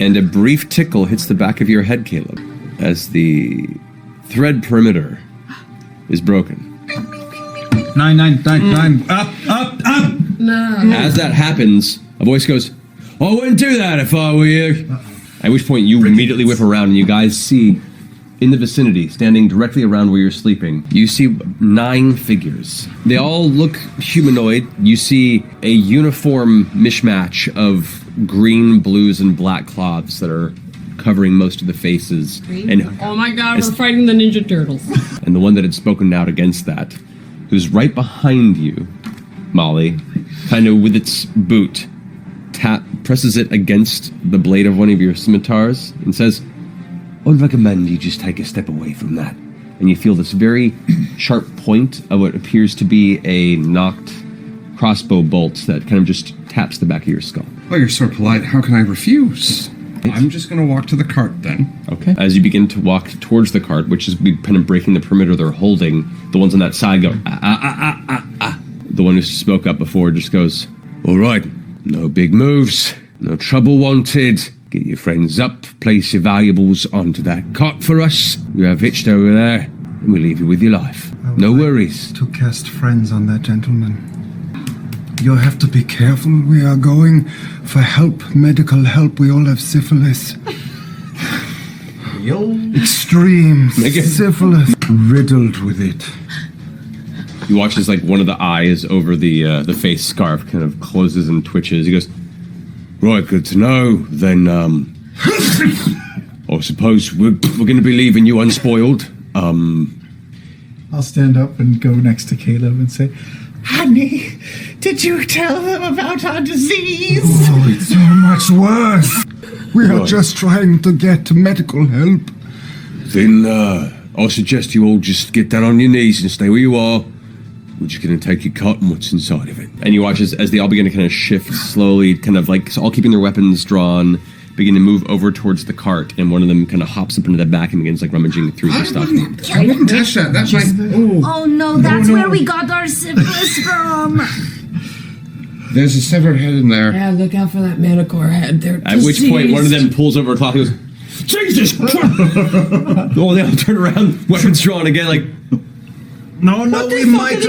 And a brief tickle hits the back of your head, Caleb, as the thread perimeter is broken. 9. Up. No. As that happens, a voice goes, "I wouldn't do that if I were you." At which point you immediately whip around and you guys see in the vicinity, standing directly around where you're sleeping, you see 9 figures. They all look humanoid. You see a uniform mishmash of green, blues, and black cloths that are covering most of the faces. And Oh my god, we're fighting the Ninja Turtles. and the one that had spoken out against that, who's right behind you, Molly, kind of with its boot, presses it against the blade of one of your scimitars and says, "I'd recommend you just take a step away from that." And you feel this very sharp point of what appears to be a knocked crossbow bolt that kind of just taps the back of your skull. Oh, you're so polite. How can I refuse? I'm just going to walk to the cart then. Okay. As you begin to walk towards the cart, which is kind of breaking the perimeter they're holding, the ones on that side go, ah. The one who spoke up before just goes, "All right, no big moves, no trouble wanted. Get your friends up, place your valuables onto that cart for us. You have hitched over there, and we'll leave you with your life. No worries." To cast friends on that gentleman. You have to be careful. We are going for help, medical help. We all have syphilis. Extreme syphilis. Riddled with it. You watch as like one of the eyes over the face scarf kind of closes and twitches. He goes, "Right, good to know. Then, I suppose we're going to be leaving you unspoiled. I'll stand up and go next to Caleb and say, "Honey, did you tell them about our disease?" Oh, it's so much worse. We are just trying to get medical help. Then, I suggest you all just get down on your knees and stay where you are. We're just going to take your cart and what's inside of it." And you watch as they all begin to kind of shift slowly, kind of like all keeping their weapons drawn, begin to move over towards the cart, and one of them kind of hops up into the back and begins like rummaging through the stuff. I wouldn't touch that. That's my... Oh no, that's where we got our syphilis from. There's a severed head in there. Yeah, look out for that manicore head. They're At which point one of them pulls over a cloth and goes, "Jesus Christ!" Oh, they all turn around, weapons drawn again, like... No, we might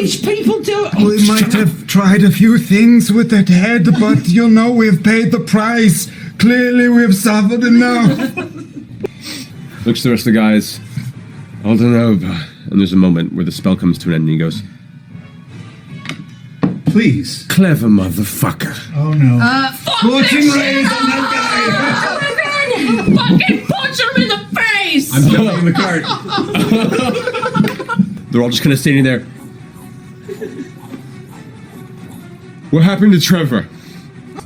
have tried a few things with that head, but you know, we've paid the price. Clearly, we've suffered enough. Looks to the rest of the guys. "I don't know." And there's a moment where the spell comes to an end and he goes, Please. "Clever motherfucker." Oh no. Scorching rays on that guy. Fucking punch him in the face! I'm jumping in the cart. They're all just kind of standing there. "What happened to Trevor?"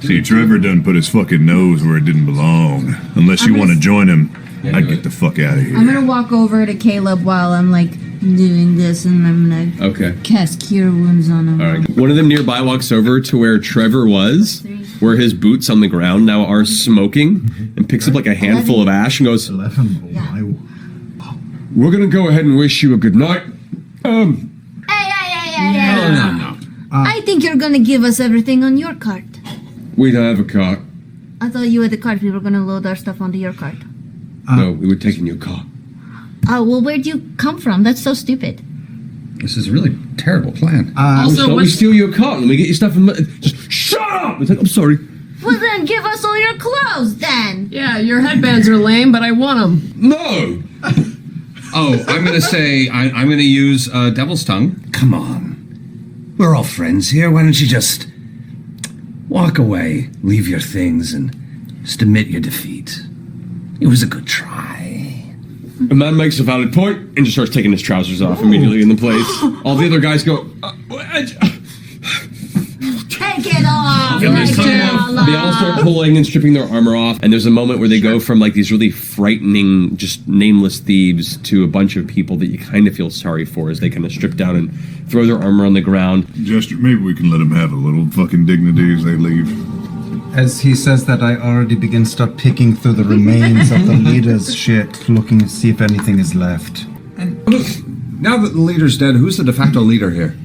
See, Trevor done put his fucking nose where it didn't belong. Unless you want to join him, I'd get the fuck out of here. I'm gonna walk over to Caleb while I'm like doing this, and I'm gonna Okay. cast Cure Wounds on him. All right. One of them nearby walks over to where Trevor was, where his boots on the ground now are smoking, and picks up like a handful of ash and goes, 11. "We're gonna go ahead and wish you a good night. Hey. No. I think you're gonna give us everything on your cart. We don't have a cart. I thought you had the cart. We were gonna load our stuff onto your cart. No, we were taking your car." Oh, well, where'd you come from? That's so stupid. This is a really terrible plan. Also, So we what's... steal your cart and we get your stuff and just shut up! It's like, "I'm sorry." Well, then give us all your clothes, then. Yeah, your headbands are lame, but I want them. No! Oh, I'm going to say, I'm going to use Devil's Tongue. Come on. We're all friends here. Why don't you just walk away, leave your things, and just admit your defeat? It was a good try. A man makes a valid point and just starts taking his trousers off immediately in the place. All the other guys go, Take it off. They all start pulling and stripping their armor off, and there's a moment where they go from like these really frightening, just nameless thieves to a bunch of people that you kind of feel sorry for as they kind of strip down and throw their armor on the ground. Jester, maybe we can let them have a little fucking dignity as they leave. As he says that, I already begin start picking through the remains of the leader's shit, looking to see if anything is left. And now that the leader's dead, who's the de facto leader here?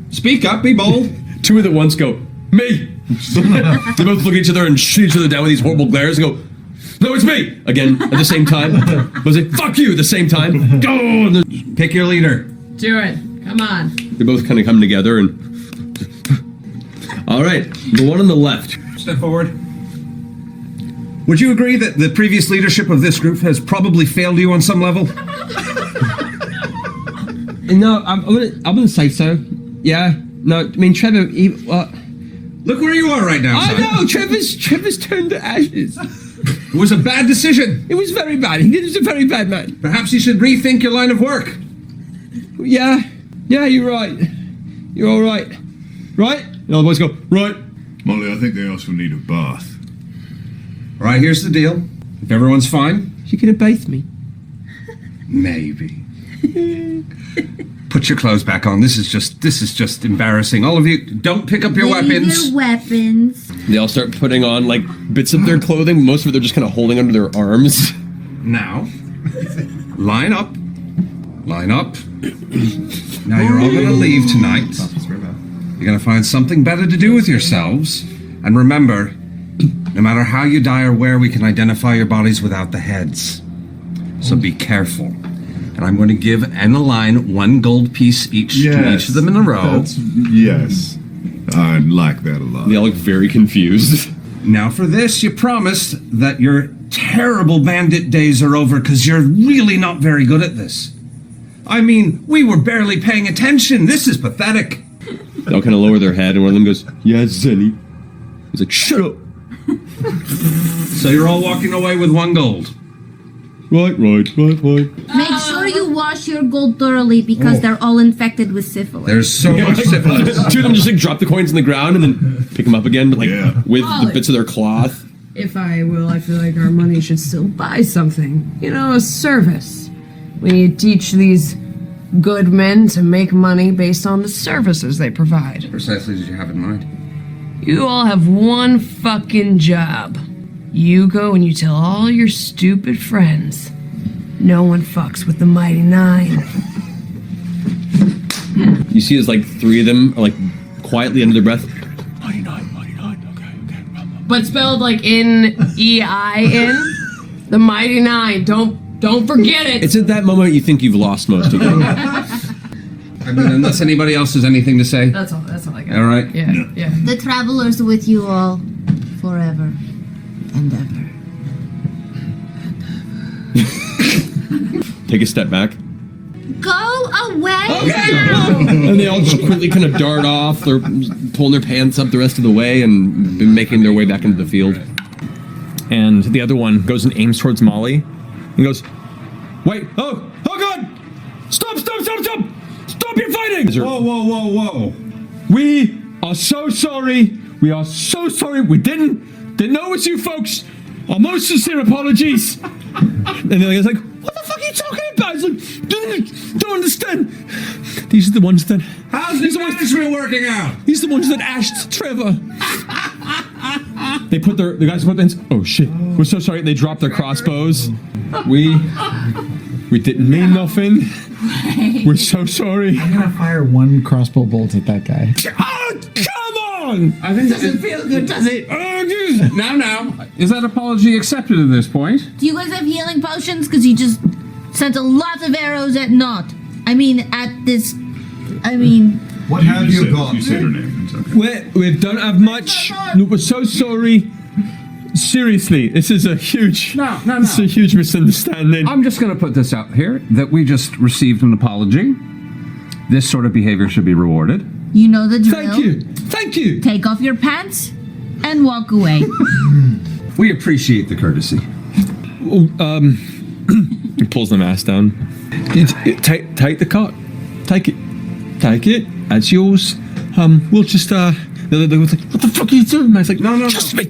Speak up, be bold. Two of the ones go, "Me!" They both look at each other and shoot each other down with these horrible glares and go, no, it's me! Again, at the same time. Was it, fuck you, at the same time. Go! Pick your leader. Do it. Come on. They both kind of come together and... All right, the one on the left. Step forward. Would you agree that the previous leadership of this group has probably failed you on some level? No, I'm gonna say so. Yeah. No, I mean, Trevor, Look where you are right now, son. I know, Trevor's turned to ashes. It was a bad decision. It was very bad. He was a very bad man. Perhaps you should rethink your line of work. Yeah, you're right. You're all right. Right? And all the boys go, right. Molly, I think they also need a bath. All right, here's the deal. If everyone's fine, She gonna bathe me. maybe. Put your clothes back on. This is just embarrassing. All of you, don't pick up your Leave weapons. your weapons. They all start putting on, like, bits of their clothing. Most of it they're just kind of holding under their arms. Now, line up. Line up. Now you're all gonna leave tonight. You're gonna find something better to do with yourselves. And remember, no matter how you die or where, we can identify your bodies without the heads. So be careful. And I'm going to give and align 1 gold piece each to each of them in a row. Yes. I like that a lot. They all look very confused. Now for this, you promised that your terrible bandit days are over because you're really not very good at this. I mean, we were barely paying attention. This is pathetic. They all kind of lower their head, and one of them goes, "Yes, Zenny." He's like, "Shut up." So you're all walking away with 1 gold. Right. Make sure you wash your gold thoroughly because they're all infected with syphilis. There's so much syphilis. 2 of them just like drop the coins on the ground and then pick them up again, but like with the bits of their cloth. If I will, I feel like our money should still buy something. You know, a service. We need to teach these good men to make money based on the services they provide. Precisely did you have in mind? You all have one fucking job. You go and you tell all your stupid friends no one fucks with the Mighty Nein. You see as like 3 of them are like quietly under their breath. Mighty Nein, okay. But spelled like N-E-I-N. The Mighty Nein. Don't forget it. It's at that moment you think you've lost most of them. I mean, unless anybody else has anything to say. That's all I got. All right. Yeah. The traveler's with you all forever and ever. Take a step back. Go away! And they all just quickly kind of dart off. They're pulling their pants up the rest of the way and making their way back into the field. And the other one goes and aims towards Molly and goes, "Wait, oh God! Stop! Stop your fighting!" Whoa. We are so sorry. We are so sorry. We didn't know it's you folks. Our most sincere apologies. And the other guy's like, "What the fuck are you talking about?" He's like, don't understand. These are the ones that... How's the management working out? These are the ones that ashed Trevor. The guys put their hands, "Oh shit, we're so sorry." They dropped their crossbows. We didn't mean nothing. We're so sorry. I'm gonna fire 1 crossbow bolt at that guy. Oh, come on! I think Doesn't feel good, does it? Now, is that apology accepted at this point? Do you guys have healing potions? Because you just sent a lot of arrows at What have you got? You said her name. It's okay. We don't have much. Look, we're so sorry. Seriously, this is a huge... No. This is a huge misunderstanding. I'm just going to put this out here that we just received an apology. This sort of behavior should be rewarded. You know the drill. Thank you. Take off your pants and walk away. We appreciate the courtesy. He pulls the mask down. Take the cart. Take it. That's yours. We'll just they was like, "What the fuck are you doing?" And I was like, No. Trust me.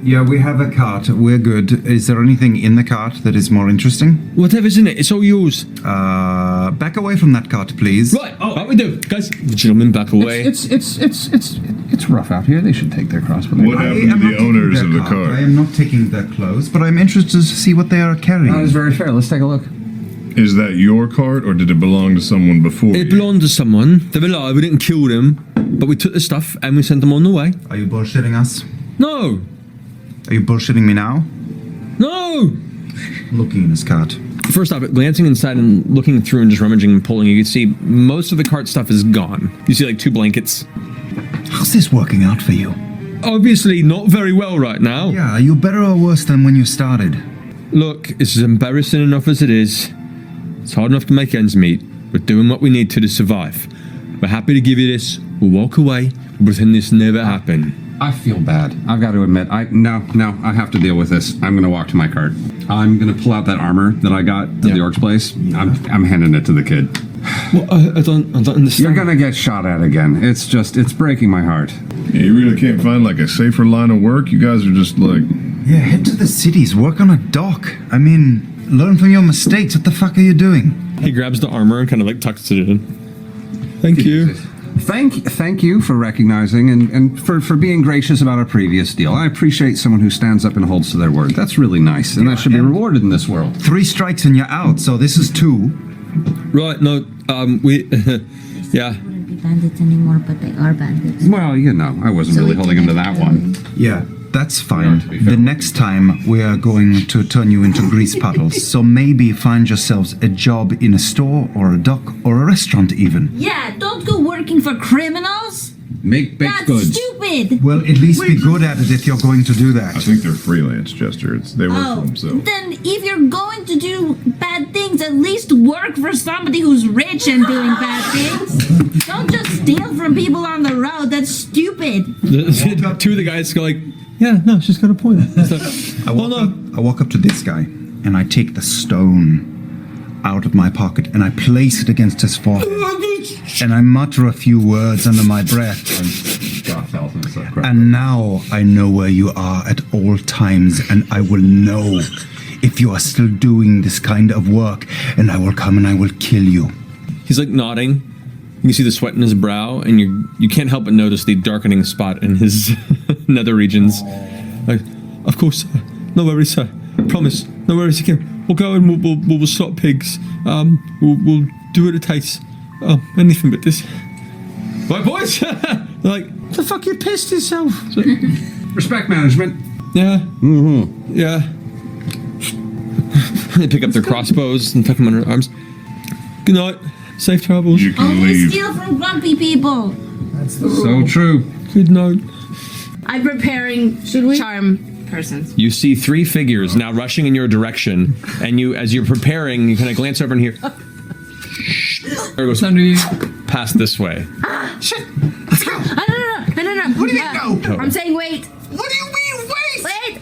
Yeah, we have a cart. We're good. Is there anything in the cart that is more interesting? Whatever's in it, it's all yours. Back away from that cart, please. Right. What we do, guys? The gentleman back away. It's rough out here. They should take their crossbow. What happened to the owners of the cart? I am not taking their clothes, but I'm interested to see what they are carrying. That is very fair. Let's take a look. Is that your cart, or did it belong to someone before It you? belonged to someone. They're alive. We didn't kill them, but we took the stuff and we sent them on the way. Are you bullshitting us? No. Are you bullshitting me now? No! Looking in his cart. First off, glancing inside and looking through and just rummaging and pulling, you can see most of the cart stuff is gone. You see like 2 blankets. How's this working out for you? Obviously not very well right now. Yeah, are you better or worse than when you started? Look, it's embarrassing enough as it is. It's hard enough to make ends meet. We're doing what we need to survive. We're happy to give you this. We'll walk away. We'll pretend this never happened. I feel bad. I've got to admit, no, I have to deal with this. I'm going to walk to my cart. I'm going to pull out that armor that I got at the orc's place. I'm handing it to the kid. Well, I don't understand. You're going to get shot at again. It's breaking my heart. Yeah, you really can't find like a safer line of work? You guys are just like... Yeah, head to the cities, work on a dock. I mean, learn from your mistakes. What the fuck are you doing? He grabs the armor and kind of like tucks it in. Thank you. Thank you for recognizing and for being gracious about our previous deal. I appreciate someone who stands up and holds to their word. That's really nice, and that should be rewarded in this world. 3 strikes and you're out, so this is 2. Right, no, we... yeah. Wouldn't be bandits anymore, but they are bandits. Well, you know, I wasn't really holding him to that one. Yeah, that's fine. The next time we are going to turn you into grease puddles, so maybe find yourselves a job in a store or a dock or a restaurant even. Yeah, don't go working for criminals. Make baked That's goods. stupid. Well, at least be good at it if you're going to do that. I think they're freelance, Chester. They work for themselves. Then if you're going to do bad things, at least work for somebody who's rich and doing bad things. Don't just steal from people on the road. That's stupid. 2 of the guys go like, yeah, no, she's got a point. So, I walk up to this guy and I take the stone out of my pocket and I place it against his forehead. And I mutter a few words under my breath. And now I know where you are at all times, and I will know if you are still doing this kind of work, and I will come and I will kill you. he's like nodding. You can see the sweat in his brow, and you can't help but notice the darkening spot in his nether regions. Like, of course, no worries, sir. Promise, no worries again. We'll go and we'll slot pigs. We'll do it at taste. Anything but this. Right, boys? They're like, what the fuck, you pissed yourself? Like, respect management. Yeah. Mm-hmm. Yeah. They pick up their crossbows and tuck them under their arms. Good night. Safe travels. You can Only leave. steal from grumpy people. That's the rule. So true. Good night. I'm preparing charm persons. You see 3 figures now rushing in your direction, and you, as you're preparing, you kind of glance over and hear. There goes under you. Pass this way. Shit! Let's go! No. What do you mean no? I'm saying wait. What do you mean wait? Wait.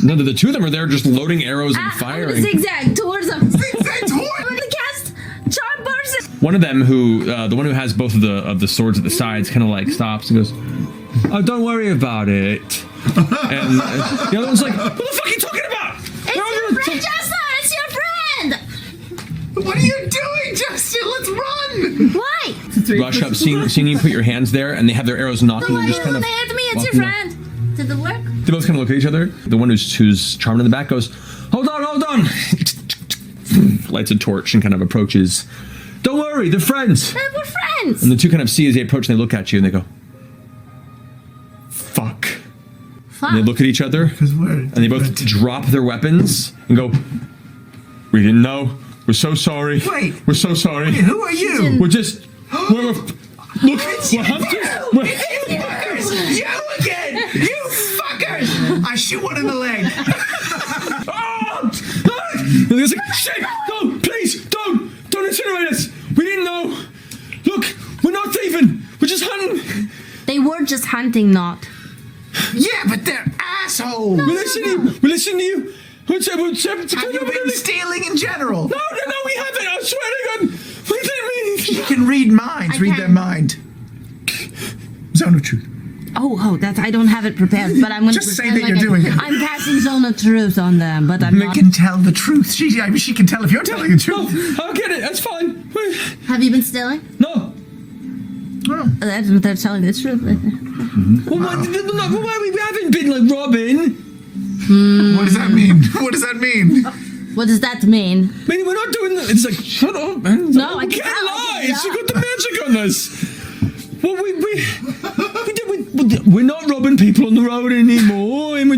No, the 2 of them are there just loading arrows and I'm firing. gonna zigzag towards them. Zigzag towards- I'm gonna cast charm person. One of them, who the one who has both of the swords at the sides, kind of like stops and goes, "Oh, don't worry about it." And the other one's like, "What the fuck are you talking about?" It's your friend, Justin. It's your friend. What are you doing, Justin? Let's run! Why? Rush up, seeing you put your hands there, and they have their arrows knocking and just kind of. They hit me. It's your walking up. friend. Did it work? They both kind of look at each other. The one who's charmed in the back goes, hold on. Lights a torch and kind of approaches. Don't worry, they're friends. We're friends. And the 2 kind of see as they approach, and they look at you and they go, fuck. And they look at each other, and they both drop their weapons and go, we didn't know. We're so sorry. Wait. We're so sorry. Wait, who are you? We're just... Look, we're hunters. You again! You fuckers! I shoot one in the leg. And he's like, shit, no, please, don't incinerate us. We didn't know. Look, we're not thieving. We're just hunting. They were just hunting, not. Yeah, but they're assholes. We listen to you. Have you been stealing in general? No, we haven't. I swear to God. We didn't mean anything. You can read minds. Read their mind. Zone of truth. Oh, I don't have it prepared, but I'm going to Just say that you're doing it. I'm passing zone of truth on them, but I'm They not. can tell the truth. She can tell if you're telling the truth. No, I'll get it. That's fine. Have you been stealing? No. That's what they're telling the truth. Well, why we haven't been like Robin? What does that mean? What does that mean? What does that mean? I mean, we're not doing that. It's like, shut up, man. No, I we can't. can't lie. She got the magic on us. Well, we're not robbing people on the road anymore, and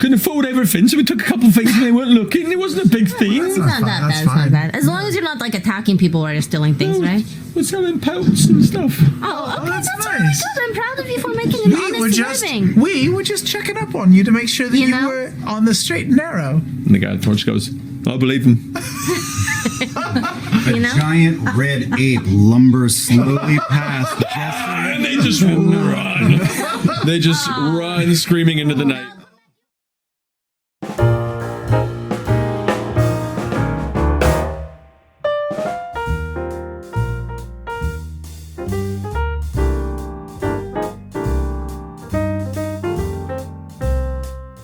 couldn't afford everything, so we took a couple things and they weren't looking. It wasn't a big thing. It's not that bad. It's not bad. As long as you're not like attacking people while you're stealing things, right? We're selling pelts and stuff. Oh, okay, that's that's nice. really good. I'm proud of you for making an honest living. We were just checking up on you to make sure that You you know? were on the straight and narrow. And the guy at the torch goes, I believe him. A giant red ape lumbers slowly past Jesse. And they just run. They just run screaming into the night.